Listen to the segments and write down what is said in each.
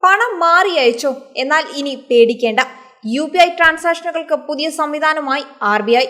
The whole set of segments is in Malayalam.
പണം മാറി അയച്ചോ? എന്നാൽ ഇനി പേടിക്കേണ്ട. UPI ട്രാൻസാക്ഷനുകൾക്ക് പുതിയ സംവിധാനമായി RBI.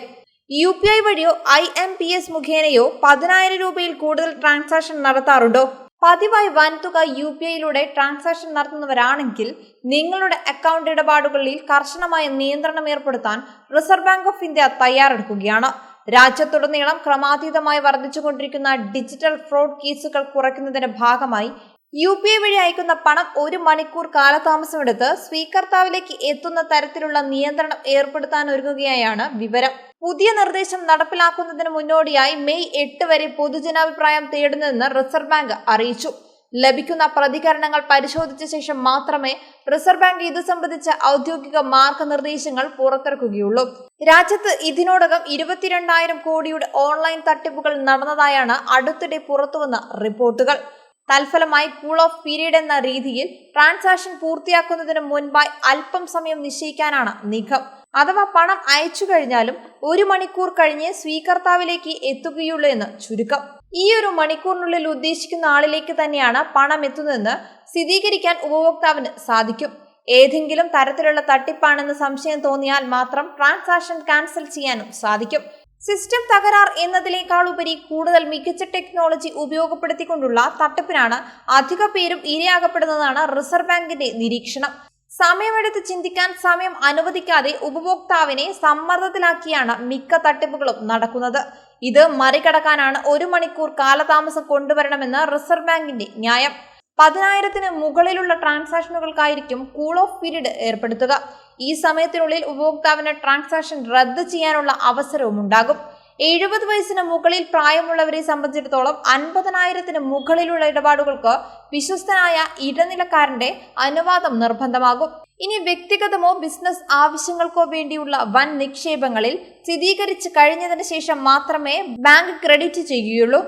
UPI വഴിയോ IMPS മുഖേനയോ 10,000 രൂപയിൽ കൂടുതൽ ട്രാൻസാക്ഷൻ നടത്താറുണ്ടോ? പതിവായി വൻതുക UPIയിലൂടെ ട്രാൻസാക്ഷൻ നടത്തുന്നവരാണെങ്കിൽ നിങ്ങളുടെ അക്കൗണ്ട് ഇടപാടുകളിൽ കർശനമായ നിയന്ത്രണം ഏർപ്പെടുത്താൻ റിസർവ് ബാങ്ക് ഓഫ് ഇന്ത്യ തയ്യാറെടുക്കുകയാണ്. രാജ്യത്തുടനീളം ക്രമാതീതമായി വർദ്ധിച്ചുകൊണ്ടിരിക്കുന്ന ഡിജിറ്റൽ ഫ്രോഡ് കേസുകൾ കുറയ്ക്കുന്നതിന്റെ ഭാഗമായി UPI വഴി അയക്കുന്ന പണം 1 മണിക്കൂർ കാലതാമസമെടുത്ത് സ്വീകർത്താവിലേക്ക് എത്തുന്ന തരത്തിലുള്ള നിയന്ത്രണം ഏർപ്പെടുത്താനൊരുങ്ങുകയാണ് വിവരം. പുതിയ നിർദ്ദേശം നടപ്പിലാക്കുന്നതിന് മുന്നോടിയായി മെയ് 8 വരെ പൊതുജനാഭിപ്രായം തേടുന്നതെന്ന് റിസർവ് ബാങ്ക് അറിയിച്ചു. ലഭിക്കുന്ന പ്രതികരണങ്ങൾ പരിശോധിച്ച ശേഷം മാത്രമേ റിസർവ് ബാങ്ക് ഇത് സംബന്ധിച്ച ഔദ്യോഗിക മാർഗനിർദ്ദേശങ്ങൾ പുറത്തിറക്കുകയുള്ളൂ. രാജ്യത്ത് ഇതിനോടകം 22,000 കോടിയുടെ ഓൺലൈൻ തട്ടിപ്പുകൾ നടന്നതായാണ് അടുത്തിടെ പുറത്തുവന്ന റിപ്പോർട്ടുകൾ. തൽഫലമായി കൂൾ ഓഫ് പീരീഡ് എന്ന രീതിയിൽ ട്രാൻസാക്ഷൻ പൂർത്തിയാക്കുന്നതിന് മുൻപായി അല്പം സമയം നിശ്ചയിക്കാനാണ് നീക്കം. അഥവാ പണം അയച്ചു കഴിഞ്ഞാലും 1 മണിക്കൂർ കഴിഞ്ഞ് സ്വീകർത്താവിലേക്ക് എത്തുകയുള്ളൂ എന്ന് ചുരുക്കം. ഈ 1 മണിക്കൂറിനുള്ളിൽ ഉദ്ദേശിക്കുന്ന ആളിലേക്ക് തന്നെയാണ് പണം എത്തുന്നതെന്ന് സ്ഥിരീകരിക്കാൻ ഉപഭോക്താവിന് സാധിക്കും. ഏതെങ്കിലും തരത്തിലുള്ള തട്ടിപ്പാണെന്ന് സംശയം തോന്നിയാൽ മാത്രം ട്രാൻസാക്ഷൻ ക്യാൻസൽ ചെയ്യാനും സാധിക്കും. സിസ്റ്റം തകരാർ എന്നതിനേക്കാളുപരി കൂടുതൽ മികച്ച ടെക്നോളജി ഉപയോഗപ്പെടുത്തിക്കൊണ്ടുള്ള തട്ടിപ്പിനാണ് അധിക പേരും ഇരയാകപ്പെടുന്നതാണ് റിസർവ് ബാങ്കിന്റെ നിരീക്ഷണം. സമയമെടുത്ത് ചിന്തിക്കാൻ സമയം അനുവദിക്കാതെ ഉപഭോക്താവിനെ സമ്മർദ്ദത്തിലാക്കിയാണ് മിക്ക തട്ടിപ്പുകളും നടക്കുന്നത്. ഇത് മറികടക്കാനാണ് 1 മണിക്കൂർ കാലതാമസം കൊണ്ടുവരണമെന്ന് റിസർവ് ബാങ്കിന്റെ ന്യായം. 10,000-ന് മുകളിലുള്ള ട്രാൻസാക്ഷനുകൾക്കായിരിക്കും കൂൾ ഓഫ് പീരീഡ് ഏർപ്പെടുത്തുക. ഈ സമയത്തിനുള്ളിൽ ഉപഭോക്താവിന് ട്രാൻസാക്ഷൻ റദ്ദ് ചെയ്യാനുള്ള അവസരവും ഉണ്ടാകും. 70 വയസ്സിന് മുകളിൽ പ്രായമുള്ളവരെ സംബന്ധിച്ചിടത്തോളം 50,000-ന് മുകളിലുള്ള ഇടപാടുകൾക്ക് വിശ്വസ്തനായ ഇടനിലക്കാരന്റെ അനുവാദം നിർബന്ധമാകും. ഇനി വ്യക്തിഗതമോ ബിസിനസ് ആവശ്യങ്ങൾക്കോ വേണ്ടിയുള്ള വൻ നിക്ഷേപങ്ങളിൽ സ്ഥിരീകരിച്ച് കഴിഞ്ഞതിന് ശേഷം മാത്രമേ ബാങ്ക് ക്രെഡിറ്റ് ചെയ്യുകയുള്ളൂ.